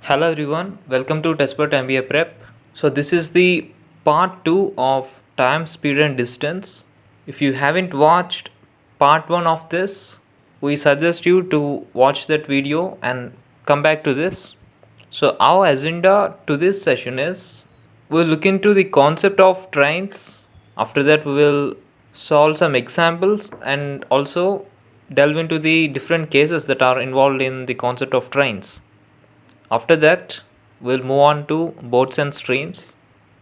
Hello everyone, welcome to TESPERT MBA Prep. So this is the part 2 of time, speed and distance. If you haven't watched part 1 of this, we suggest you to watch that video and come back to this. So our agenda to this session is we'll look into the concept of trains. After that we will solve some examples and also delve into the different cases that are involved in the concept of trains. After that, we'll move on to boats and streams,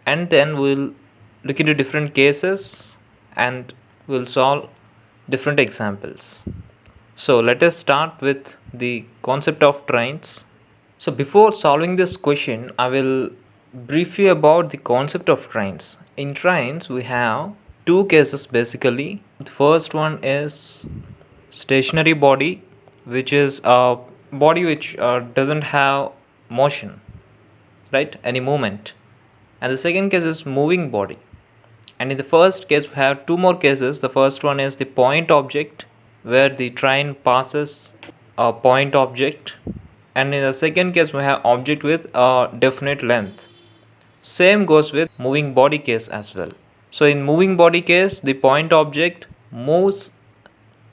and then we'll look into different cases and we'll solve different examples. So let us start with the concept of trains. So before solving this question, I will brief you about the concept of trains. In trains, we have two cases basically. The first one is stationary body, which is a body which doesn't have motion, right, any movement. And the second case is moving body. And in the first case we have two more cases. The first one is the point object, where the train passes a point object, and in the second case we have object with a definite length. Same goes with moving body case as well. So in moving body case, the point object moves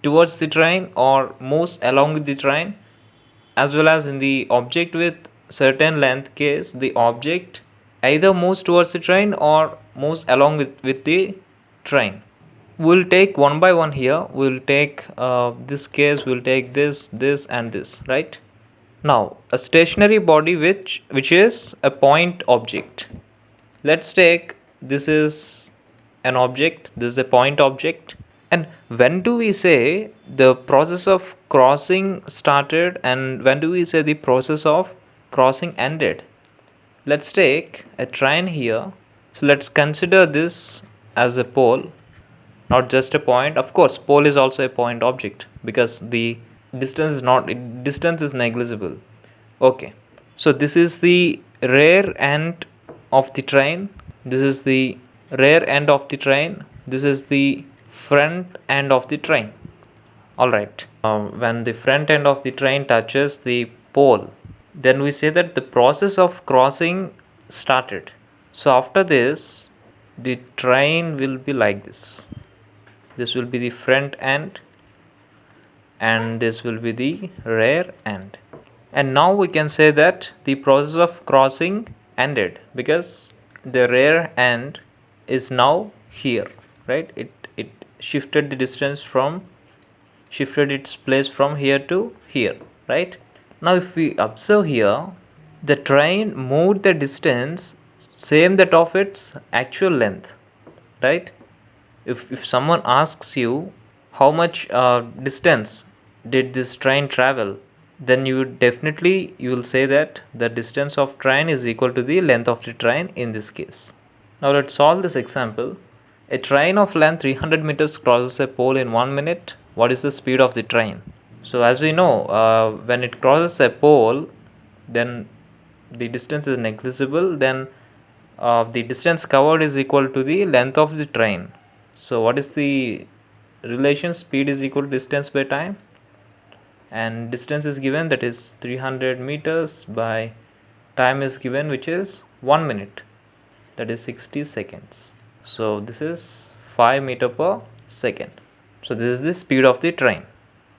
towards the train or moves along with the train, as well as in the object with certain length case, the object either moves towards the train or moves along with the train. We'll take one by one here. We'll take this case, we'll take this and this, right? Now a stationary body which is a point object. Let's take this is an object, this is a point object. And when do we say the process of crossing started and when do we say the process of crossing ended? Let's take a train here. So let's consider this as a pole, not just a point. Of course, pole is also a point object because the distance is negligible. Okay, so this is the rear end of the train. This is the rear end of the train. This is the front end of the train. All right. When the front end of the train touches the pole, then we say that the process of crossing started. So after this, the train will be like this. This will be the front end and this will be the rear end. And now we can say that the process of crossing ended because the rear end is now here, right? It shifted the distance from shifted its place from here to here, right? Now if we observe here, the train moved the distance same that of its actual length, right? If someone asks you how much distance did this train travel, then you will say that the distance of train is equal to the length of the train in this case. Now let's solve this example. A train of length 300 meters crosses a pole in 1 minute. What is the speed of the train? So as we know, when it crosses a pole, then the distance is negligible. Then the distance covered is equal to the length of the train. So what is the relation? Speed is equal to distance by time, and distance is given, that is 300 meters, by time is given, which is 1 minute, that is 60 seconds. So this is 5 meter per second. So this is the speed of the train.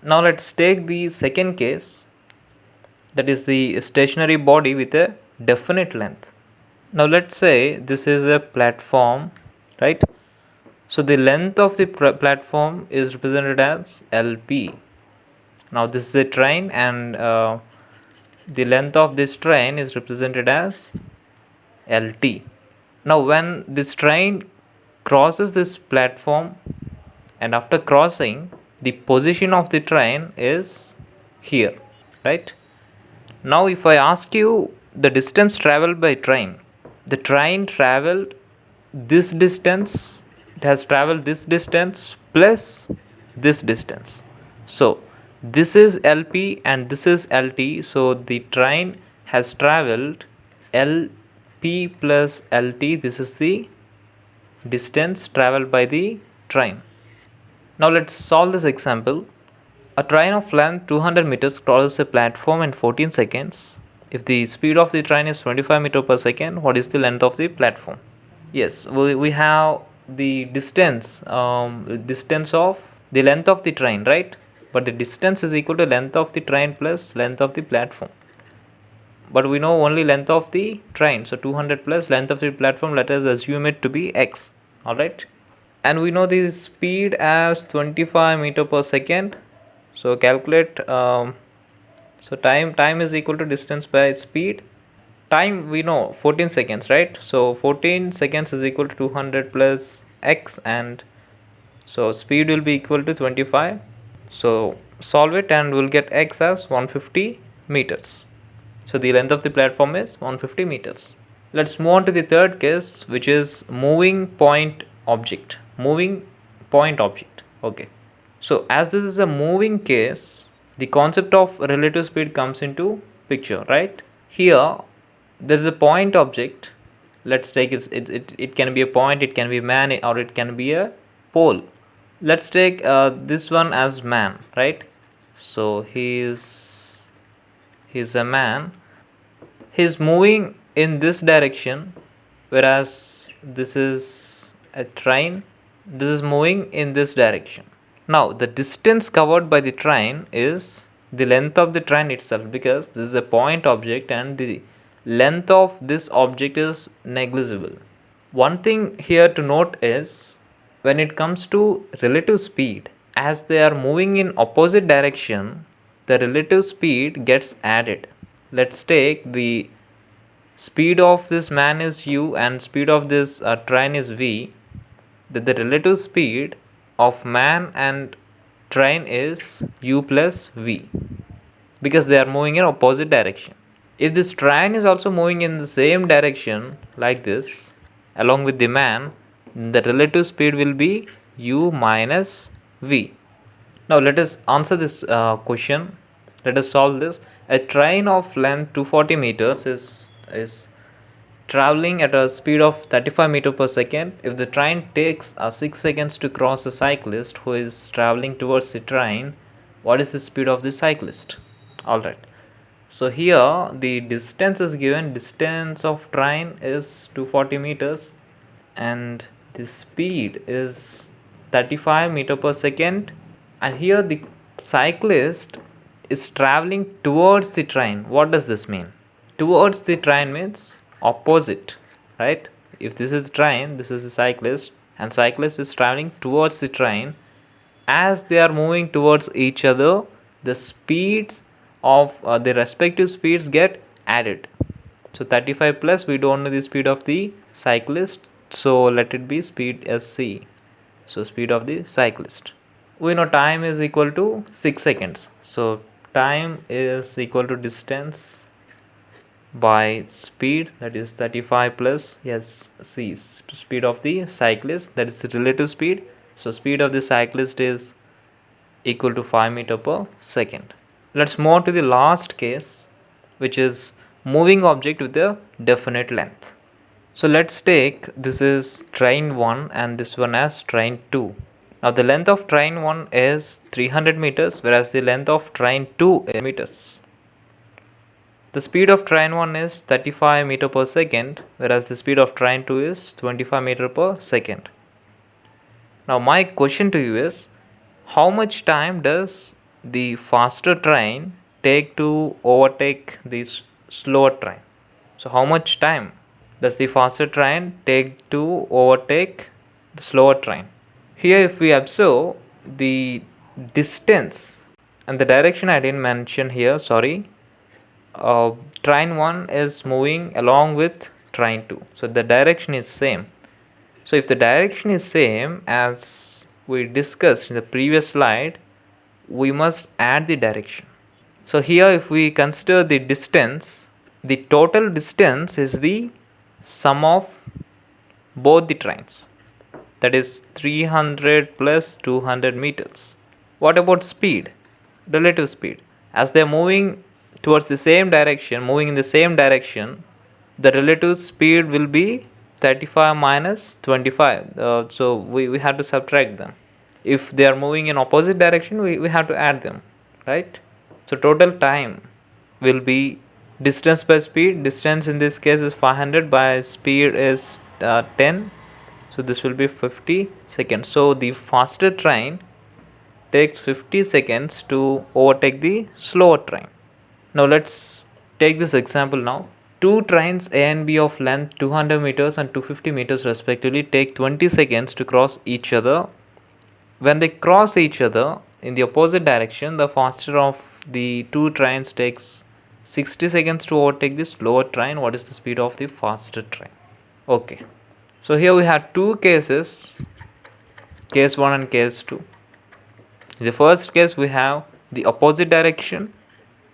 Now let's take the second case, that is the stationary body with a definite length. Now let's say this is a platform, right? So the length of the platform is represented as LP. Now this is a train and the length of this train is represented as LT. Now when this train crosses this platform, and after crossing, the position of the train is here, right? Now if I ask you the distance traveled by train, the train traveled this distance, it has traveled this distance plus this distance. So this is LP and this is LT. So the train has traveled LP plus LT. This is the distance traveled by the train. Now let's solve this example. A train of length 200 meters crosses a platform in 14 seconds. If the speed of the train is 25 meter per second, what is the length of the platform? Yes, we have the distance of the length of the train, right? But the distance is equal to length of the train plus length of the platform. But we know only length of the train, so 200 plus length of the platform, let us assume it to be x. Alright, and we know the speed as 25 meter per second. So calculate, so time is equal to distance by speed. Time we know 14 seconds, right? So 14 seconds is equal to 200 plus x, and so speed will be equal to 25. So solve it and we'll get x as 150 meters. So the length of the platform is 150 meters. Let's move on to the third case, which is moving point object. Moving point object. Okay. So as this is a moving case, the concept of relative speed comes into picture, right? Here there is a point object. Let's take it can be a point, it can be a man, or it can be a pole. Let's take this one as man, right? So he's a man. He's moving in this direction, whereas this is a train. This is moving in this direction. Now the distance covered by the train is the length of the train itself, because this is a point object and the length of this object is negligible. One thing here to note is, when it comes to relative speed, as they are moving in opposite direction, the relative speed gets added. Let's take the speed of this man is u and speed of this train is v. The relative speed of man and train is u plus v, because they are moving in opposite direction. If this train is also moving in the same direction like this along with the man, the relative speed will be u minus v. Now let us answer this question. Let us solve this. A train of length 240 meters is traveling at a speed of 35 meter per second. If the train takes 6 seconds to cross a cyclist who is traveling towards the train, what is the speed of the cyclist? Alright, so here the distance is given. Distance of train is 240 meters and the speed is 35 meter per second, and here the cyclist is traveling towards the train. What does this mean? Towards the train means opposite, right? If this is train, this is the cyclist, and cyclist is traveling towards the train. As they are moving towards each other, the speeds of the respective speeds get added. So 35 plus, we don't know the speed of the cyclist, so let it be speed as c. So speed of the cyclist. We know time is equal to 6 seconds. So time is equal to distance by speed, that is 35 plus, yes, c, speed of the cyclist, that is the relative speed. So speed of the cyclist is equal to 5 meter per second. Let's move on to the last case, which is moving object with a definite length. So let's take, this is train 1 and this one as train 2. Now the length of train 1 is 300 meters, whereas the length of train 2 is meters. The speed of train 1 is 35 meter per second, whereas the speed of train 2 is 25 meter per second. Now my question to you is, how much time does the faster train take to overtake the slower train? So how much time does the faster train take to overtake the slower train? Here if we observe the distance and the direction, I didn't mention here, sorry. Train 1 is moving along with train 2, so the direction is same. So if the direction is same as we discussed in the previous slide, we must add the direction. So here if we consider the distance, the total distance is the sum of both the trains, that is 300 plus 200 meters. What about speed? Relative speed. As they are moving towards the same direction, moving in the same direction, the relative speed will be 35 minus 25. So we have to subtract them. If they are moving in opposite direction, we have to add them, right? So total time will be distance by speed. Distance in this case is 500 by speed is 10. So this will be 50 seconds. So the faster train takes 50 seconds to overtake the slower train. Now let's take this example now. Two trains A and B of length 200 meters and 250 meters respectively take 20 seconds to cross each other. When they cross each other in the opposite direction, the faster of the two trains takes 60 seconds to overtake the slower train. What is the speed of the faster train? Okay. So here we have two cases, case 1 and case 2. In the first case we have the opposite direction,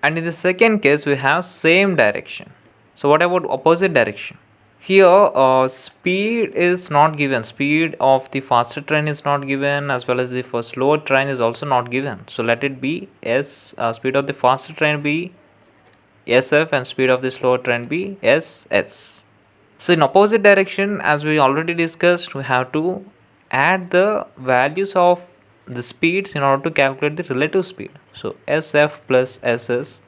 and in the second case we have same direction. So what about opposite direction? Here speed is not given. Speed of the faster train is not given, as well as the slower train is also not given. So let it be speed of the faster train be SF and speed of the slower train be SS. So in opposite direction, as we already discussed, we have to add the values of the speeds in order to calculate the relative speed. So SF plus SS.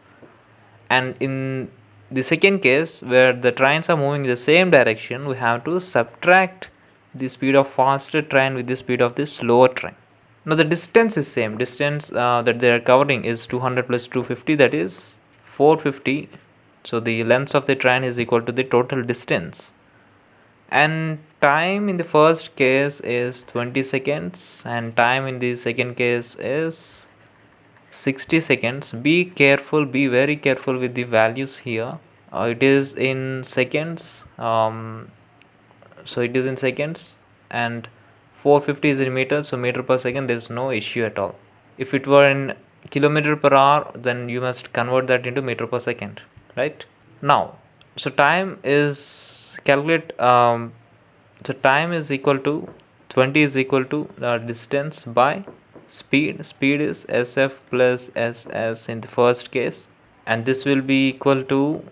And in the second case, where the trains are moving in the same direction, we have to subtract the speed of faster train with the speed of the slower train. Now the distance is same. Distance that they are covering is 200 plus 250, that is 450. So the length of the train is equal to the total distance. And time in the first case is 20 seconds and time in the second case is 60 seconds. Be careful, be very careful with the values here. It is in seconds. So it is in seconds, and 450 is in meters, so meter per second, there is no issue at all. If it were in kilometer per hour, then you must convert that into meter per second, right? Now, so time is calculate. So time is equal to 20 is equal to distance by speed. Speed is SF plus SS in the first case, and this will be equal to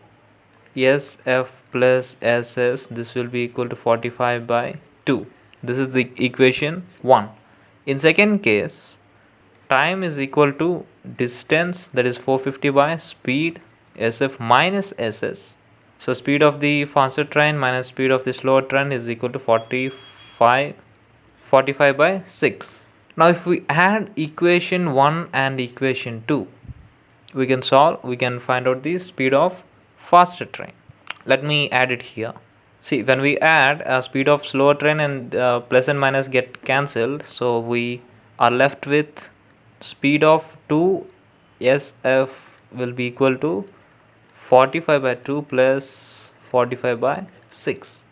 SF plus SS. This will be equal to 45 by 2. This is the equation 1. In second case, time is equal to distance, that is 450 by speed SF minus SS. So speed of the faster train minus speed of the slower train is equal to 45 by 6. Now if we add equation 1 and equation 2, we can find out the speed of faster train. Let me add it here. See, when we add speed of slower train and plus and minus get cancelled, so we are left with speed of 2 SF will be equal to 45 by 2 plus 45 by 6.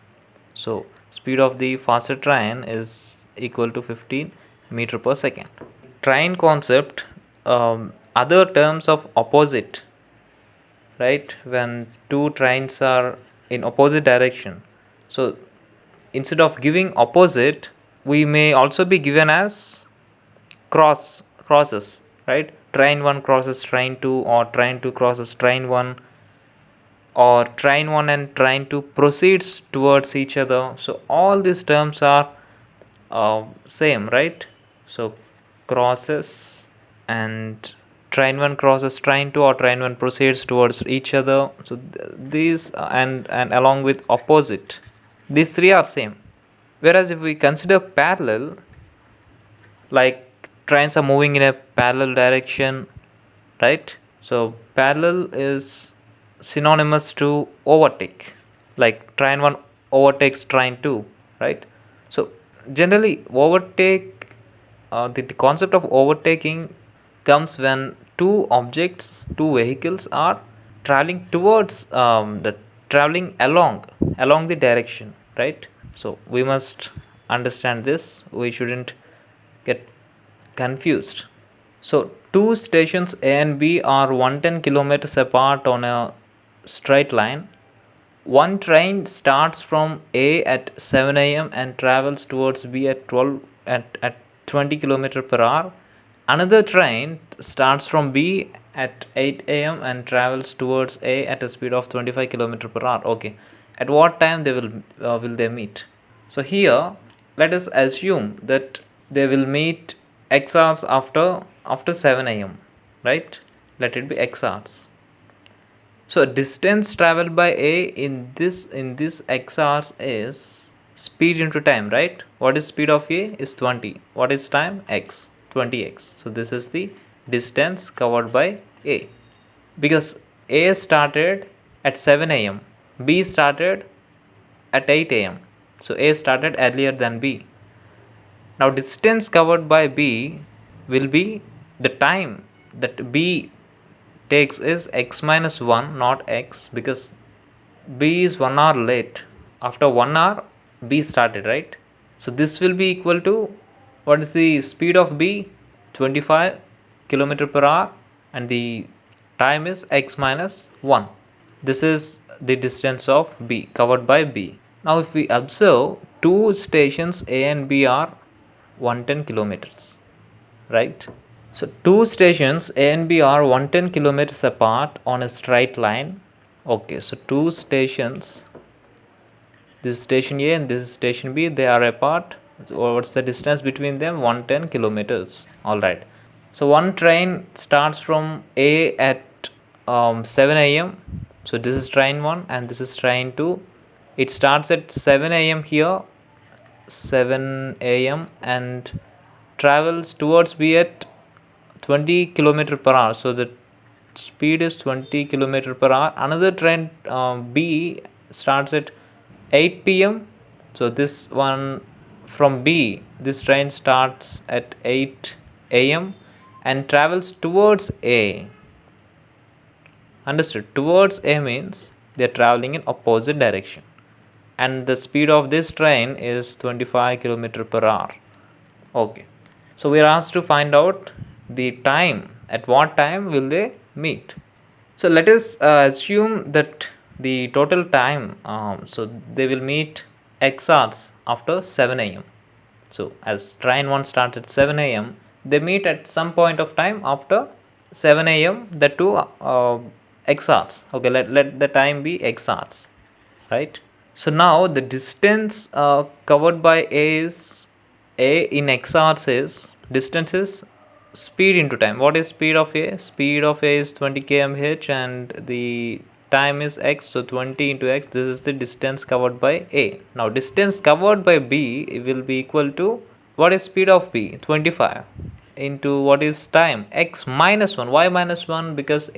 So speed of the faster train is equal to 15 meter per second. Train concept, other terms of opposite, right? When two trains are in opposite direction, so instead of giving opposite, we may also be given as crosses, right? Train 1 crosses train 2, or train 2 crosses train 1, or train 1 and train 2 proceeds towards each other. So all these terms are same, right? So crosses, and train 1 crosses train 2, or train 1 proceeds towards each other. So these and along with opposite, these three are same. Whereas if we consider parallel, like trains are moving in a parallel direction, right? So parallel is synonymous to overtake, like train 1 overtakes train 2, right? So generally overtake, the concept of overtaking comes when two vehicles are traveling towards traveling along the direction, right? So we must understand this. We shouldn't get confused. So two stations A and B are 110 kilometers apart on a straight line. One train starts from A at 7 a.m. and travels towards B at 20 km per hour. Another train starts from B at 8 a.m. and travels towards A at a speed of 25 km per hour. Okay, at what time will they meet? So here let us assume that they will meet x hours after 7 a.m., right? Let it be x hours. So distance traveled by A in this x hours is speed into time, right? What is speed of A is 20. What is time? X, 20x. So this is the distance covered by A. Because A started at 7 a.m. B started at 8 a.m. So A started earlier than B. Now distance covered by B will be the time that B takes is x minus 1, not x, because B is 1 hour late. After 1 hour B started, right? So this will be equal to, what is the speed of B? 25 kilometer per hour, and the time is x minus 1. This is the distance of B covered by B. Now if we observe, two stations A and B are 110 kilometers, right? So two stations A and B are 110 kilometers apart on a straight line. Okay, so two stations, this is station A and this is station B, they are apart. So what's the distance between them? 110 kilometers. Alright. So one train starts from A at 7 a.m. So this is train 1 and this is train 2. It starts at 7 a.m. here, 7 a.m. and travels towards B at 20 kilometer per hour. So the speed is 20 kilometer per hour. Another train B starts at 8 p.m. So this one from B, this train starts at 8 a.m. and travels towards A. Understood? Towards A means they are traveling in opposite direction, and the speed of this train is 25 kilometer per hour. Okay, so we are asked to find out the time, at what time will they meet. So let us assume that the total time, so they will meet x hours after 7 a.m. So as train 1 starts at 7 a.m., they meet at some point of time after 7 a.m. the two x hours. Okay, let the time be x hours, right? So now the distance covered by A is, A in x hours is, distance is speed into time. What is speed of A? Speed of A is 20 km/h and the time is x, so 20 into x, this is the distance covered by A. Now distance covered by B will be equal to, what is speed of B? 25 into what is time? X minus 1. Why minus 1? Because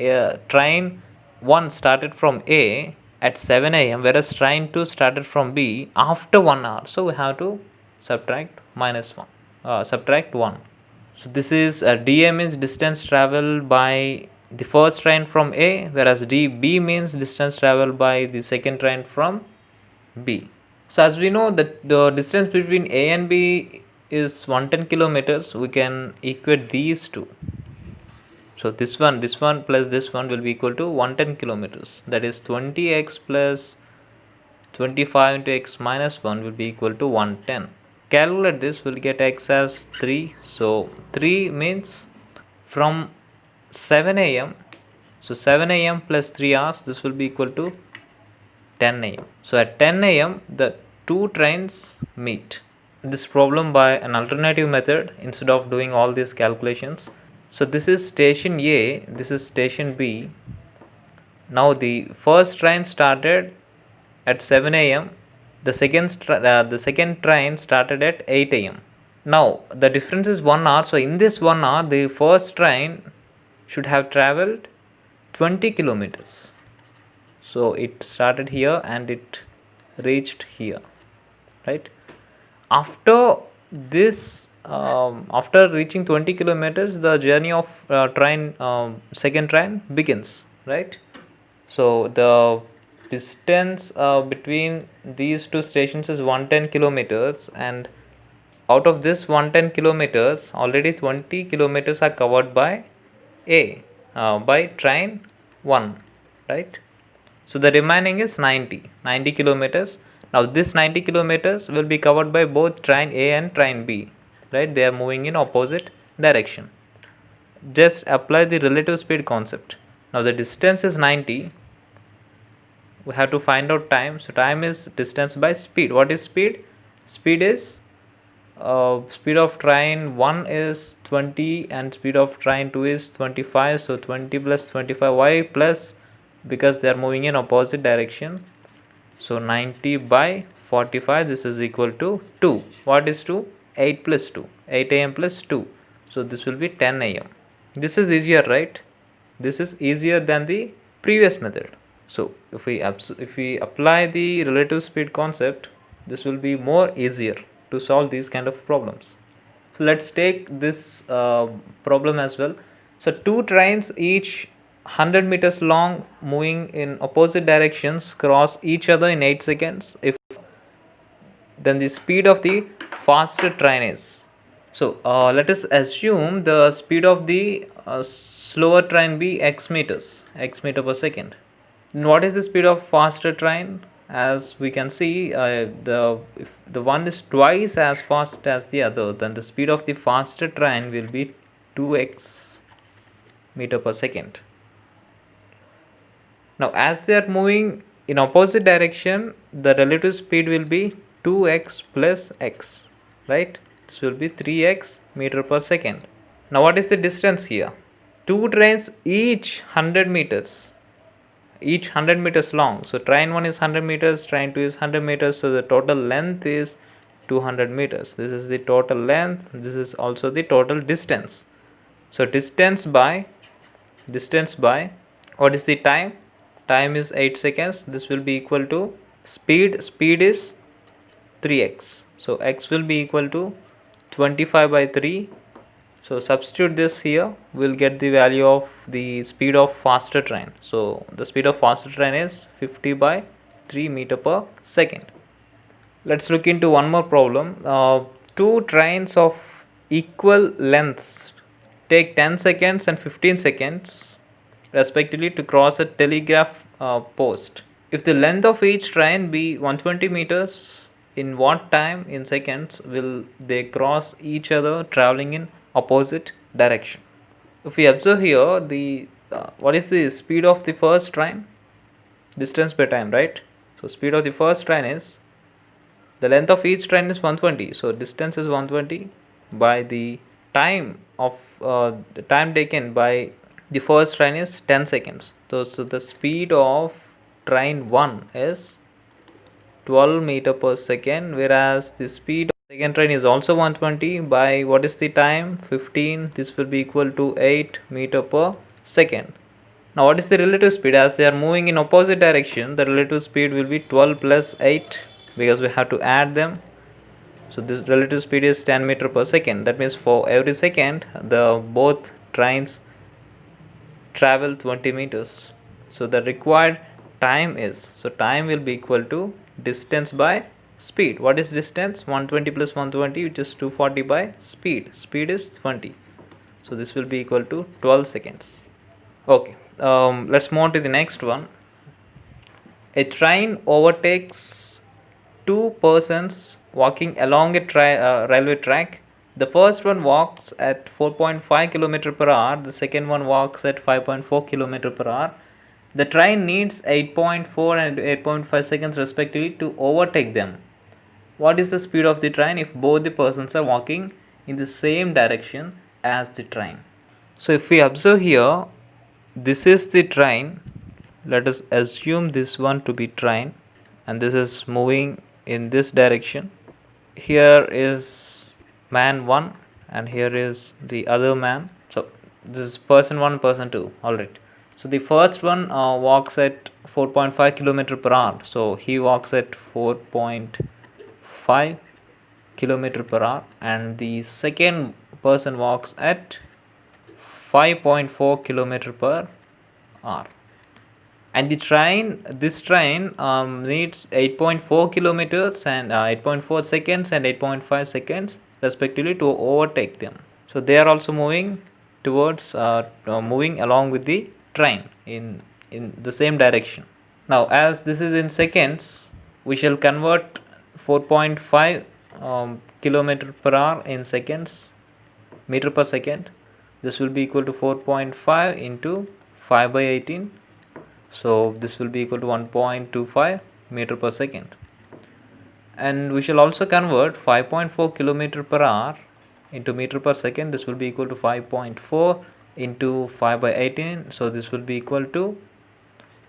train 1 started from A at 7 a.m. whereas train 2 started from B after 1 hour. So we have to subtract minus 1. Subtract 1. So this is dA means distance traveled by the first train from A, whereas dB means distance traveled by the second train from B. So as we know that the distance between A and B is 110 kilometers, we can equate these two. So this one plus this one will be equal to 110 kilometers. That is 20x plus 25 into x minus 1 will be equal to 110. Calculate this, we'll get x as 3. So 3 means from 7 a.m. So 7 a.m. plus 3 hours, this will be equal to 10 a.m. So at 10 a.m. the two trains meet. This problem by an alternative method instead of doing all these calculations. So this is station A, this is station B. Now the first train started at 7 a.m. The second train started at 8 a.m. Now the difference is 1 hour. So in this 1 hour, the first train should have traveled 20 kilometers. So it started here and it reached here, right? After this, after reaching 20 kilometers, the journey of second train begins, right? So the distance between these two stations is 110 kilometers, and out of this 110 kilometers, already 20 kilometers are covered by A, by train 1, right? So the remaining is 90 kilometers. Now this 90 kilometers will be covered by both train A and train B, right? They are moving in opposite direction. Just apply the relative speed concept. Now the distance is 90. We have to find out time. So time is distance by speed. What is speed? Speed is speed of train 1 is 20 and speed of train 2 is 25. So 20 plus 25y plus because they are moving in opposite direction. So 90 by 45, this is equal to 2. What is 2? 8 plus 2. 8 am plus 2. So this will be 10 am. This is easier, right? This is easier than the previous method. So if we apply the relative speed concept, this will be more easier to solve these kind of problems. So let's take this problem as well. So two trains, each 100 meters long, moving in opposite directions, cross each other in 8 seconds. If then the speed of the faster train is. So let us assume the speed of the slower train be x meter per second. And what is the speed of faster train? As we can see, if the one is twice as fast as the other, then the speed of the faster train will be 2x meter per second. Now as they are moving in opposite direction, the relative speed will be 2x plus x, right? This will be 3x meter per second. Now what is the distance here? Two trains, each 100 meters long. So train 1 is 100 meters, train 2 is 100 meters, so the total length is 200 meters. This is the total length, this is also the total distance. So distance by what is the time? Time is 8 seconds. This will be equal to speed is 3x. So x will be equal to 25 by 3. So substitute this here, we'll get the value of the speed of faster train. So the speed of faster train is 50 by 3 meter per second. Let's look into one more problem. Two trains of equal lengths take 10 seconds and 15 seconds respectively to cross a telegraph post. If the length of each train be 120 meters, in what time in seconds will they cross each other traveling in opposite direction? If we observe here, the what is the speed of the first train? Distance by time, right? So speed of the first train is, the length of each train is 120, so distance is 120 by the time of the time taken by the first train is 10 seconds. So the speed of train 1 is 12 meter per second, whereas the speed of the second train is also 120 by what is the time? 15. This will be equal to 8 meter per second. Now what is the relative speed? As they are moving in opposite direction, the relative speed will be 12 plus 8, because we have to add them. So this relative speed is 10 meter per second. That means for every second the both trains travel 20 meters. So the required time is, so time will be equal to distance by speed. What is distance? 120 plus 120, which is 240 by speed. Speed is 20. So this will be equal to 12 seconds. Okay, let's move on to the next one. A train overtakes two persons walking along a railway track. The first one walks at 4.5 km per hour. The second one walks at 5.4 km per hour. The train needs 8.4 and 8.5 seconds respectively to overtake them. What is the speed of the train if both the persons are walking in the same direction as the train? So if we observe here, this is the train. Let us assume this one to be train, and this is moving in this direction. Here is man 1 and here is the other man. So this is person 1, person 2. Alright. So the first one walks at 4.5 km per hour. So he walks at 4.5 km per hour, and the second person walks at 5.4 km per hour. And this train needs 8.4 kilometers and 8.4 seconds and 8.5 seconds respectively to overtake them. So they are also moving towards moving along with the train in the same direction. Now as this is in seconds, we shall convert 4.5 kilometer per hour in seconds, meter per second. This will be equal to 4.5 into 5 by 18. So this will be equal to 1.25 meter per second. And we shall also convert 5.4 kilometer per hour into meter per second. This will be equal to 5.4 into 5 by 18. So this will be equal to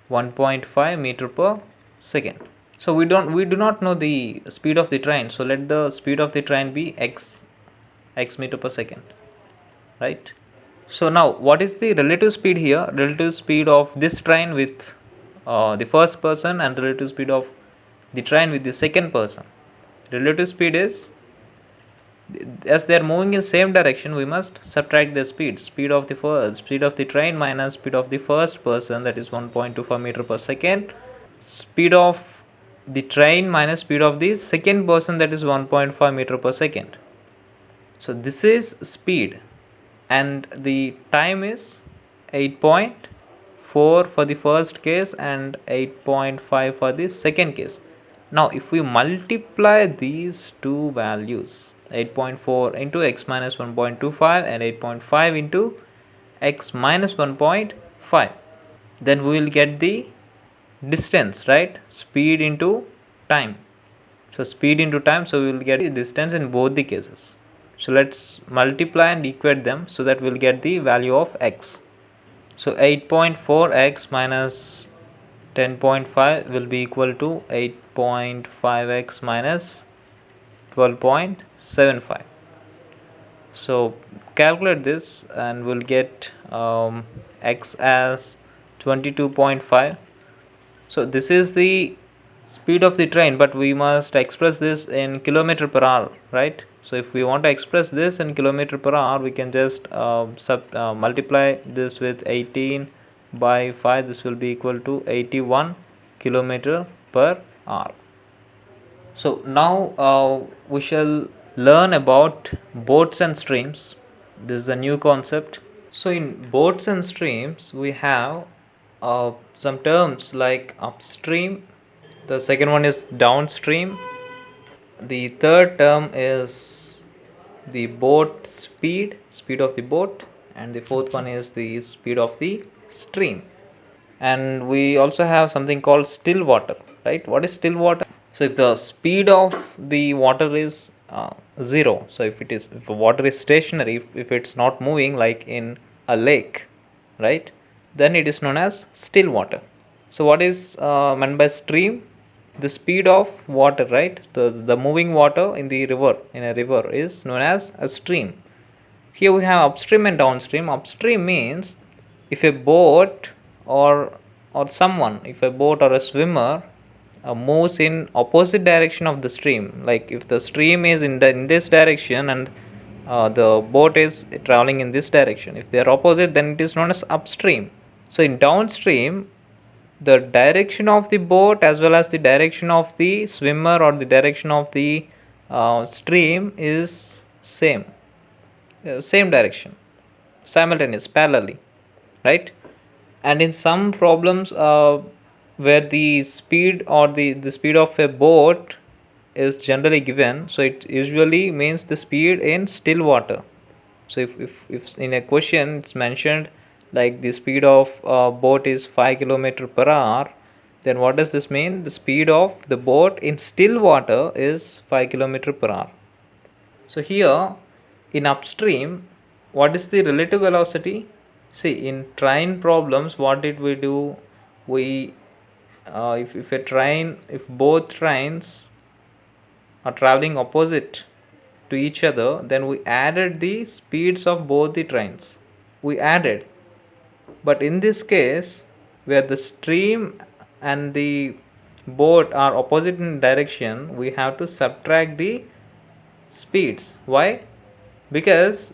1.5 meter per second. So we do not know the speed of the train, so let the speed of the train be x meter per second, right? So now what is the relative speed here? Relative speed of this train with the first person and relative speed of the train with the second person. Relative speed is, as they are moving in same direction, we must subtract the speed of the train minus speed of the first person, that is 1.25 meter per second, speed of the train minus speed of the second person, that is 1.5 meter per second. So this is speed, and the time is 8.4 for the first case and 8.5 for the second case. Now if we multiply these two values, 8.4 into x minus 1.25 and 8.5 into x minus 1.5, then we will get the distance, right? Speed into time. So speed into time, so we will get the distance in both the cases. So let's multiply and equate them so that we'll get the value of x. So 8.4x minus 10.5 will be equal to 8.5x minus 12.75. So calculate this and we'll get x as 22.5. So this is the speed of the train, but we must express this in kilometer per hour, right? So if we want to express this in kilometer per hour, we can just multiply this with 18 by 5. This will be equal to 81 kilometer per hour. So now we shall learn about boats and streams. This is a new concept. So in boats and streams, we have some terms like upstream. The second one is downstream. The third term is the boat speed of the boat, and the fourth one is the speed of the stream. And we also have something called still water, right? What is still water? So if the speed of the water is 0, so if the water is stationary, if it's not moving like in a lake, right, then it is known as still water. So what is meant by stream? The speed of water, right? The moving water in a river is known as a stream. Here we have upstream and downstream. Upstream means if a boat or someone, if a boat or a swimmer moves in opposite direction of the stream, like if the stream is in this direction and the boat is traveling in this direction, if they are opposite, then it is known as upstream. So in downstream, the direction of the boat as well as the direction of the swimmer or the direction of the stream is same direction, simultaneous, parallelly, right? And in some problems where the speed or the speed of a boat is generally given, so it usually means the speed in still water. So if in a question it's mentioned like the speed of boat is 5 km per hour, then what does this mean? The speed of the boat in still water is 5 km per hour. So here in upstream, what is the relative velocity? See, in train problems, what did we do? We if both trains are traveling opposite to each other, then we added the speeds of both the trains. We added. But in this case, where the stream and the boat are opposite in direction, we have to subtract the speeds. Why? Because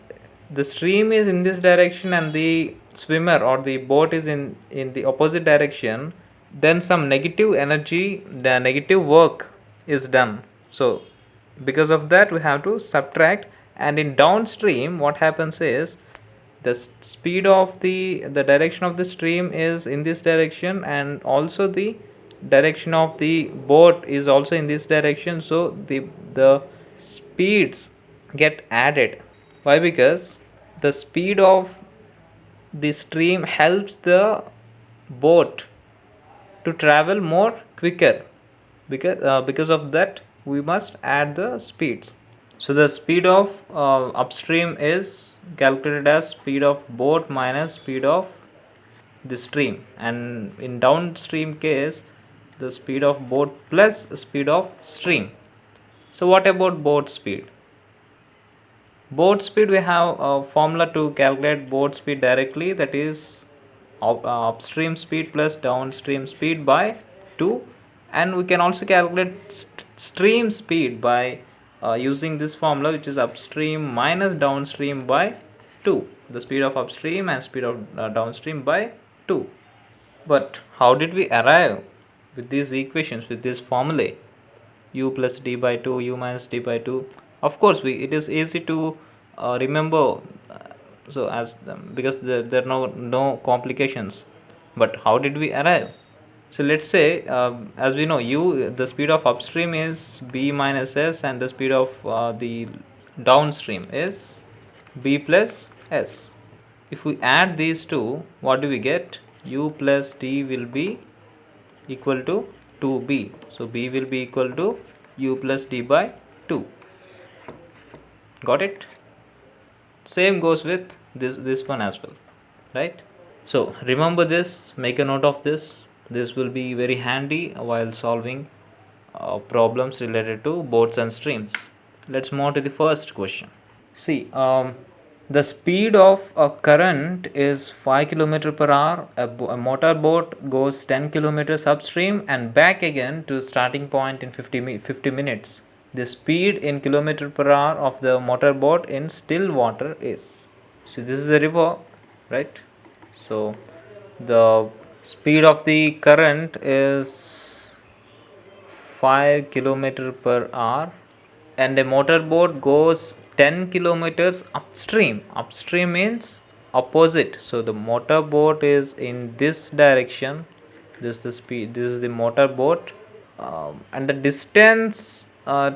the stream is in this direction and the swimmer or the boat is in the opposite direction, then some negative energy, the negative work is done. So because of that we have to subtract. And in downstream, what happens is the speed of the direction of the stream is in this direction, and also the direction of the boat is also in this direction, so the speeds get added. Why? Because the speed of the stream helps the boat to travel more quicker. Because of that we must add the speeds. So the speed of upstream is calculated as speed of boat minus speed of the stream, and in downstream case the speed of boat plus speed of stream. So what about boat speed? Boat speed, we have a formula to calculate boat speed directly, that is upstream speed plus downstream speed by 2, and we can also calculate stream speed by using this formula, which is upstream minus downstream by 2, the speed of upstream and speed of downstream by 2. But how did we arrive with these equations, with this formulae? U plus d by 2, u minus d by 2. Of course, it is easy to remember, so as because there are no complications. But how did we arrive? So let's say, as we know, the speed of upstream is b minus s, and the speed of the downstream is b plus s. If we add these two, what do we get? U plus d will be equal to 2b. So b will be equal to u plus d by 2. Got it? Same goes with this one as well, right? So remember this, make a note of this. This will be very handy while solving problems related to boats and streams. Let's move on to the first question. See, the speed of a current is 5 km per hour. A motor boat goes 10 kilometers upstream and back again to starting point in 50 minutes. The speed in kilometer per hour of the motor boat in still water is. So this is a river, right? So the speed of the current is 5 km per hour, and a motorboat goes 10 kilometers upstream. Upstream means opposite. So the motorboat is in this direction. This is the speed. This is the motorboat, and the distance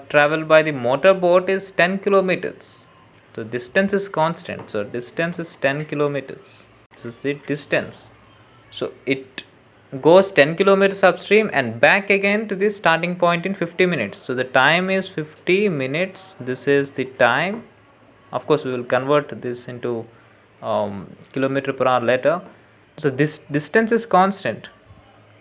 traveled by the motorboat is 10 kilometers. So distance is constant. So distance is 10 kilometers. This is the distance. So it goes 10 kilometers upstream and back again to the starting point in 50 minutes. So the time is 50 minutes. This is the time. Of course, we will convert this into kilometer per hour later. So this distance is constant.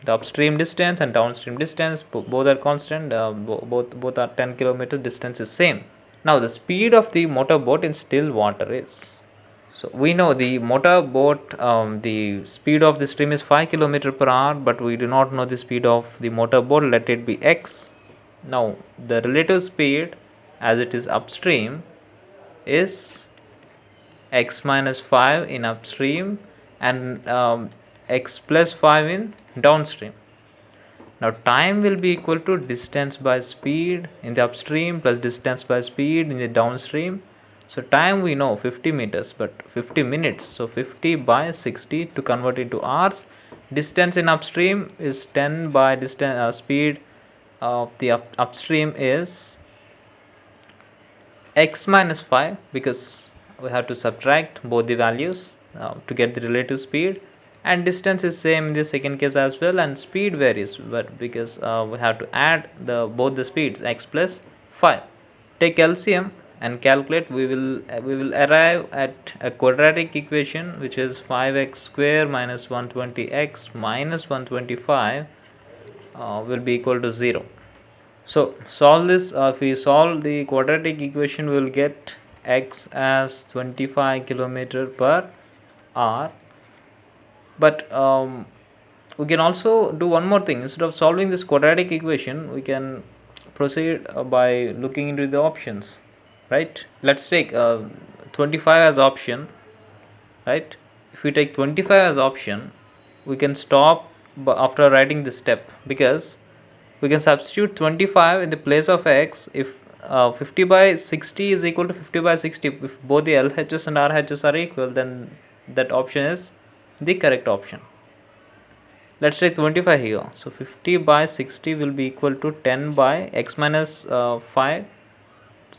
The upstream distance and downstream distance both are constant. Both are 10 kilometers. Distance is same. Now the speed of the motorboat in still water is. So we know the motorboat, the speed of the stream is 5 km per hour, but we do not know the speed of the motorboat. Let it be x. Now the relative speed, as it is upstream, is x minus 5 in upstream and x plus 5 in downstream. Now time will be equal to distance by speed in the upstream plus distance by speed in the downstream. So time we know 50 meters, but 50 minutes. So 50 by 60 to convert it to hours. Distance in upstream is 10 by distance speed of the upstream is x minus 5, because we have to subtract both the values to get the relative speed, and distance is same in the second case as well, and speed varies, but because we have to add both the speeds, x plus 5. Take LCM and calculate. We will arrive at a quadratic equation, which is 5x square minus 120x minus 125 will be equal to 0. So solve this. If we solve the quadratic equation, we will get x as 25 km per hour. But we can also do one more thing. Instead of solving this quadratic equation, we can proceed by looking into the options, right? Let's take 25 as option, right? If we take 25 as option, we can stop after writing this step, because we can substitute 25 in the place of x. If 50 by 60 is equal to 50 by 60, if both the LHS and RHS are equal, then that option is the correct option. Let's take 25 here. So 50 by 60 will be equal to 10 by x minus 5,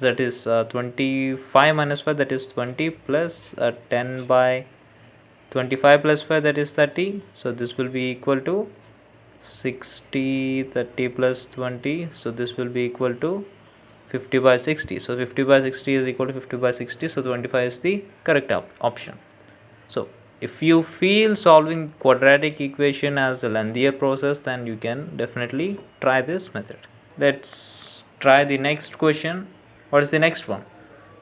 that is 25 minus 5, that is 20, plus 10 by 25 plus 5, that is 30. So this will be equal to 60, 30 plus 20. So this will be equal to 50 by 60. So 50 by 60 is equal to 50 by 60. So 25 is the correct option. So if you feel solving quadratic equation as a lengthier process, then you can definitely try this method. Let's try the next question. What is the next one?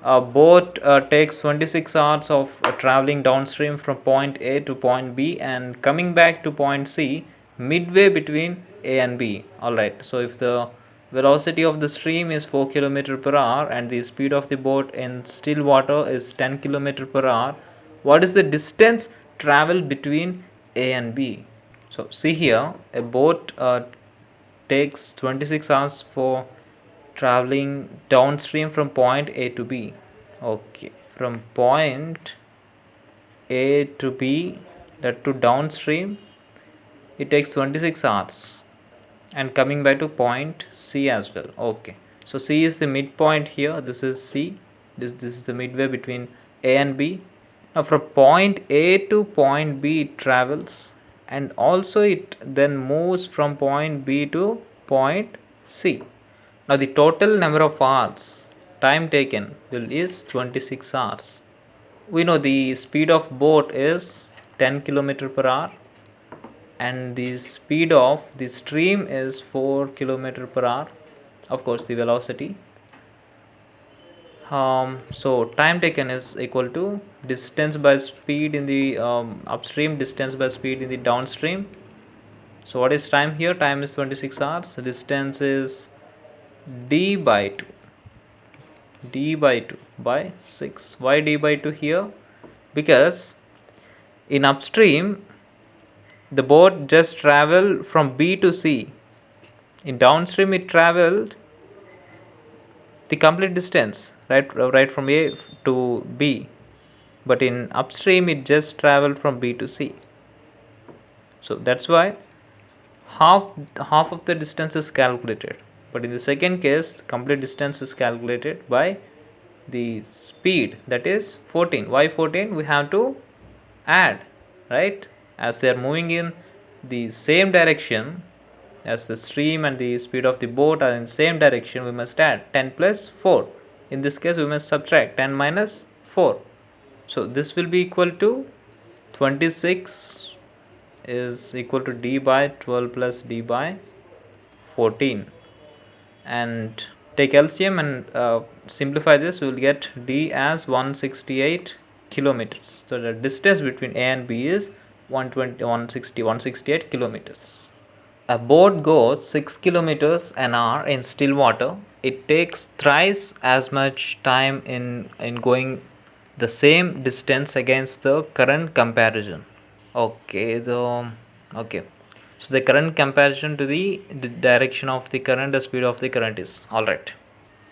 A boat takes 26 hours of traveling downstream from point A to point B and coming back to point C midway between A and B. Alright, so if the velocity of the stream is 4 km per hour and the speed of the boat in still water is 10 km per hour, what is the distance traveled between A and B? So see here, a boat takes 26 hours for traveling downstream from point A to B. Okay, from point A to B, that to downstream, it takes 26 hours, and coming back to point C as well. Okay, so C is the midpoint here. This is C. This is the midway between A and B. Now from point A to point B it travels, and also it then moves from point B to point C. Now the total number of hours time taken is 26 hours. We know the speed of boat is 10 km per hour and the speed of the stream is 4 km per hour, of course the velocity. So time taken is equal to distance by speed in the upstream, distance by speed in the downstream. So what is time here? Time is 26 hours. So distance is d by 2. D by 2 by 6. Why d by 2 here? Because in upstream the boat just traveled from B to C. In downstream it traveled the complete distance, right from A to B, but in upstream it just traveled from B to C. So that's why half of the distance is calculated, but in the second case the complete distance is calculated by the speed, that is 14. Why 14? We have to add, right? As they are moving in the same direction, as the stream and the speed of the boat are in the same direction, we must add 10 plus 4. In this case we must subtract 10 minus 4. So this will be equal to 26 is equal to d by 12 plus d by 14, and take LCM and simplify this. We will get d as 168 kilometers. So the distance between A and B is 168 kilometers. A boat goes 6 kilometers an hour in still water. It takes thrice as much time in going the same distance against the current comparison. Okay, so the current comparison to the direction of the current, the speed of the current is alright.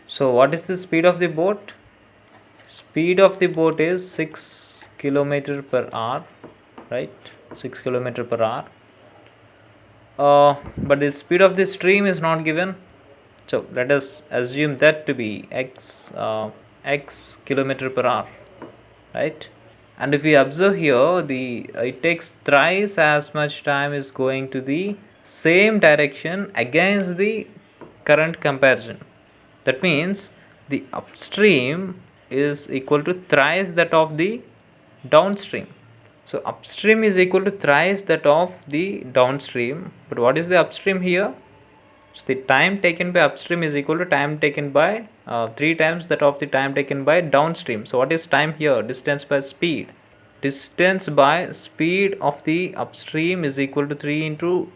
So what is the speed of the boat? Speed of the boat is 6 kilometer per hour, right? 6 kilometer per hour. But the speed of the stream is not given, so let us assume that to be x kilometer per hour, right? And if we observe here, it takes thrice as much time is going to the same direction against the current comparison. That means the upstream is equal to thrice that of the downstream. So upstream is equal to thrice that of the downstream. But what is the upstream here? So the time taken by upstream is equal to time taken by 3 times that of the time taken by downstream. So what is time here? Distance by speed. Distance by speed of the upstream is equal to 3 into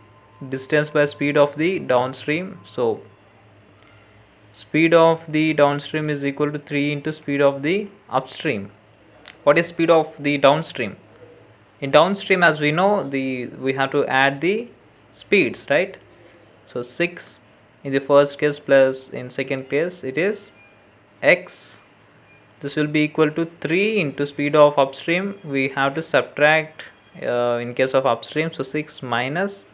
distance by speed of the downstream. So speed of the downstream is equal to 3 into speed of the upstream. What is speed of the downstream? In downstream, as we know, we have to add the speeds, right? So 6 in the first case plus in second case it is x. This will be equal to 3 into speed of upstream. We have to subtract in case of upstream, so 6 minus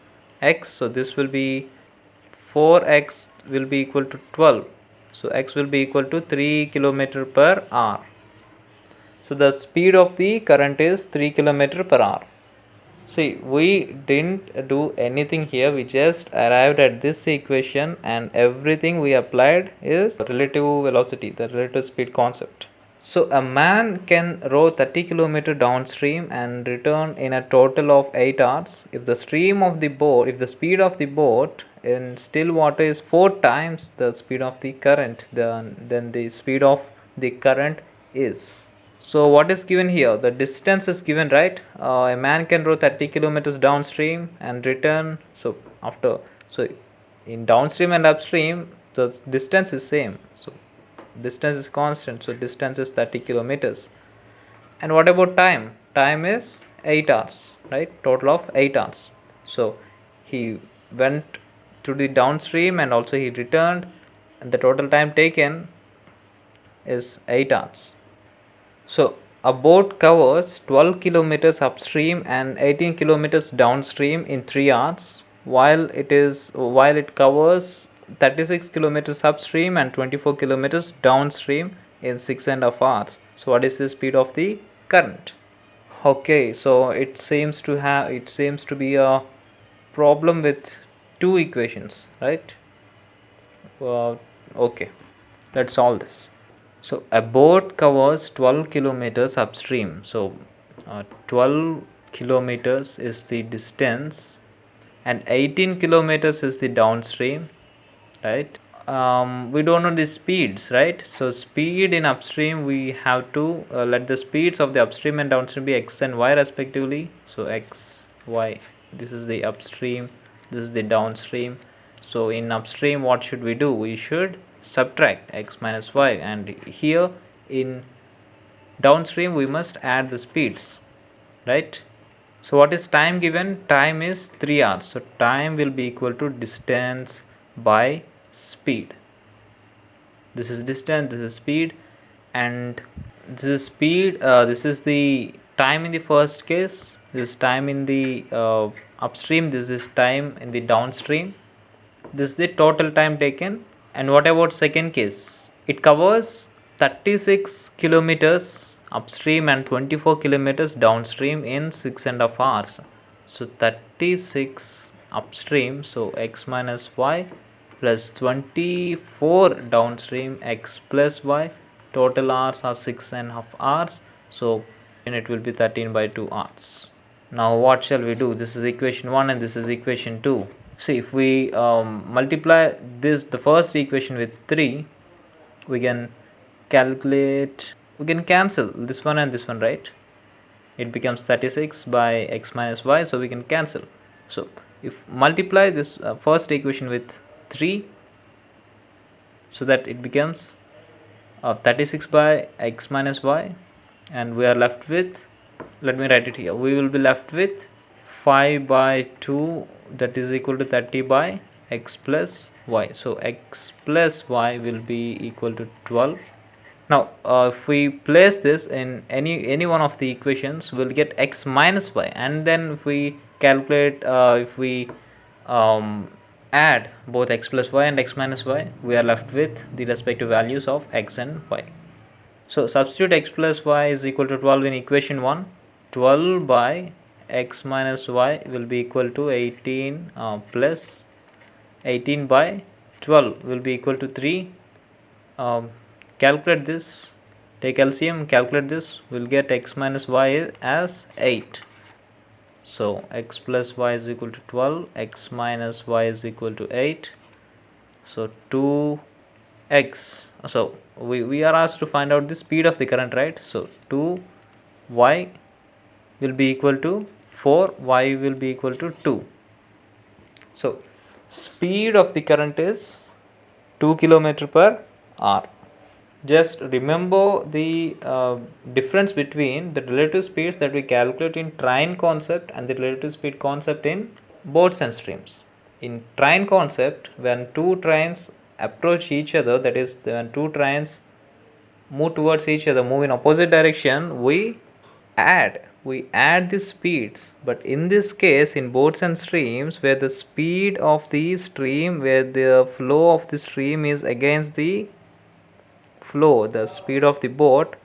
x. So this will be 4x will be equal to 12. So x will be equal to 3 km per hour. So the speed of the current is 3 km per hour. See, we didn't do anything here. We just arrived at this equation and everything we applied is relative velocity, the relative speed concept. So a man can row 30 km downstream and return in a total of 8 hours. If the speed of the boat in still water is 4 times the speed of the current, then the speed of the current is. So what is given here? The distance is given, right? A man can row 30 kilometers downstream and return. So in downstream and upstream, the distance is same. So distance is constant. So distance is 30 kilometers. And what about time? Time is 8 hours, right? Total of 8 hours. So he went to the downstream and also he returned, and the total time taken is 8 hours. So a boat covers 12 kilometers upstream and 18 kilometers downstream in 3 hours, while it covers 36 kilometers upstream and 24 kilometers downstream in 6.5 hours. So what is the speed of the current? Okay, so it seems to be a problem with two equations, right? Okay, let's solve this. So a boat covers 12 kilometers upstream. So 12 kilometers is the distance and 18 kilometers is the downstream, right? We don't know the speeds, right? So speed in upstream, we have to let the speeds of the upstream and downstream be x and y respectively. So x, y, this is the upstream, this is the downstream. So in upstream, what should we do? We should subtract x minus y, and here in downstream we must add the speeds, right? So what is time given? Time is 3 hours. So time will be equal to distance by speed. This is distance, this is speed, and this is speed. This is the time in the first case, this is time in the upstream, this is time in the downstream, this is the total time taken. And what about second case? It covers 36 kilometers upstream and 24 kilometers downstream in 6.5 hours. So 36 upstream, so x minus y, plus 24 downstream, x plus y. Total hours are 6.5 hours. So it will be 13/2 hours. Now what shall we do? This is equation 1 and this is equation 2. See, if we multiply the first equation with 3, we can cancel this one and this one, right? It becomes 36 by x minus y, so we can cancel. So if multiply this first equation with 3, so that it becomes 36 by x minus y, and we are left with, let me write it here, we will be left with 5/2, that is equal to 30 by x plus y. So x plus y will be equal to 12. Now if we place this in any one of the equations, we'll get x minus y, and then if we calculate, if we add both x plus y and x minus y, we are left with the respective values of x and y. So substitute x plus y is equal to 12 in equation 1. 12 by x minus y will be equal to 18 plus 18 by 12 will be equal to 3. Calculate this, take LCM, calculate this, we'll get x minus y as 8. So x plus y is equal to 12, x minus y is equal to 8. So 2x, so we are asked to find out the speed of the current, right? So 2y will be equal to 4, y will be equal to 2. So speed of the current is 2 km per hour. Just remember the difference between the relative speeds that we calculate in train concept and the relative speed concept in boats and streams. In train concept, when two trains approach each other, that is when two trains move towards each other, move in opposite direction, we add the speeds. But in this case, in boats and streams, where the speed of the stream, where the flow of the stream is against the flow, the speed of the boat,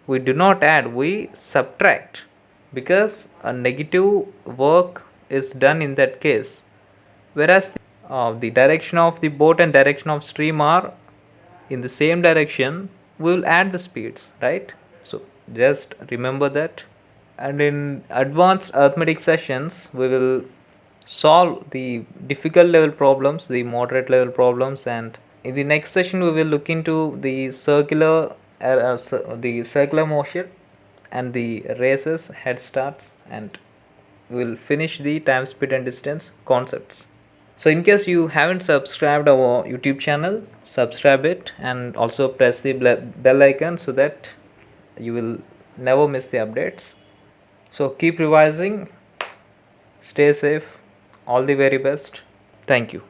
we do not add, we subtract, because a negative work is done in that case. Whereas the direction of the boat and direction of stream are in the same direction, we will add the speeds, right? So just remember that. And in advanced arithmetic sessions, we will solve the difficult level problems, the moderate level problems, and in the next session we will look into the circular motion and the races, head starts, and we will finish the time, speed and distance concepts. So in case you haven't subscribed our YouTube channel, subscribe it and also press the bell icon so that you will never miss the updates. So keep revising, stay safe, all the very best. Thank you.